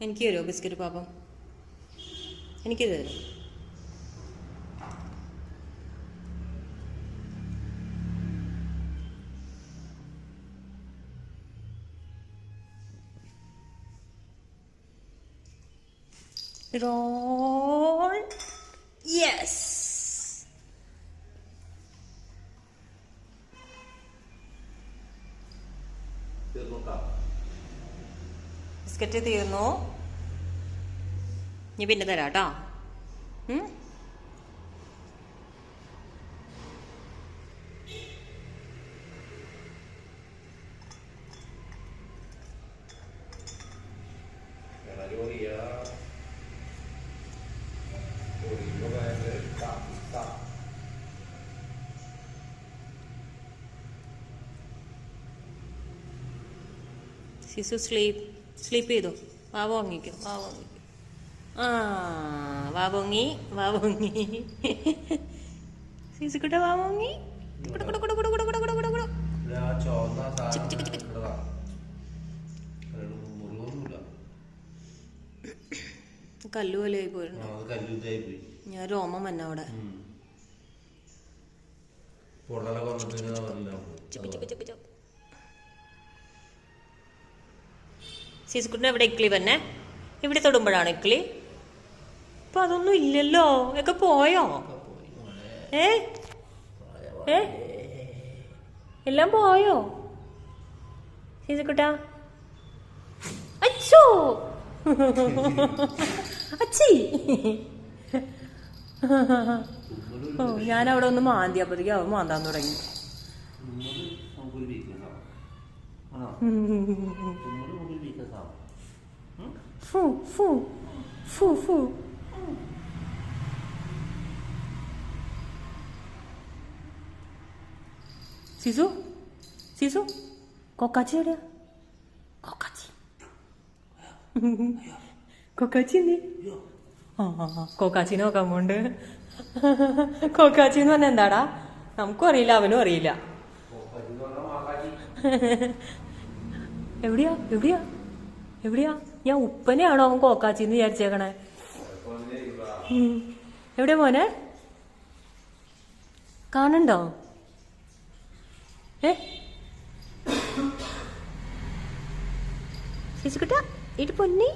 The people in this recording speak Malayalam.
എനിക്ക് തരുമോ ബിസ്ക്കറ്റ് പാപ്പം? എനിക്ക് തരും. റോൾ. യെസ്. ബിസ്ക്കറ്റ് തീർന്നു. ഇനി പിന്നെ തരാം കേട്ടോ. സിസു സ്ലീപ്പ് ചെയ്തോ? വാവ ഉറങ്ങിക്കോ. ആ വാവ ഉറങ്ങി. സിസുക്കുട്ട വാവ ഉറങ്ങി. കല്ലുപോലെ ആയി പോയിരുന്നു. ഞാൻ രോമം വന്ന അവിടെ. സിസുക്കുട്ടിന് എവിടെ ഇക്ലി തന്നെ? ഇവിടെ തൊടുമ്പോഴാണ് ഇക്ലി. ഇപ്പൊ അതൊന്നും ഇല്ലല്ലോ. ഒക്കെ പോയോ? എല്ലാം പോയോ സിസുക്കുട്ടാ? അച്ചോ അച്ചി. ഓ ഞാനവിടെ ഒന്ന് മാന്തി, അപ്പത്തേക്ക് അവൻ മാന്താൻ തുടങ്ങി. സിസു കൊക്കാച്ചി എവിടെയാ? കൊക്കാച്ചി എന്തി? കൊക്കാച്ചിനെ നോക്കാൻ പോണ്ട്. കൊക്കാച്ചി എന്ന് പറഞ്ഞാൽ എന്താടാ? നമുക്കും അറിയില്ല, അവനും അറിയില്ല. എവിടെയാ? ഞാൻ ഉപ്പനെയാണോ അവൻ കോക്കാച്ചിന്ന് വിചാരിച്ചേക്കണേ? എവിടെ മോനെ? കാണണ്ടോ? സിസുക്കുട്ട ഇട്ട് പൊന്നി.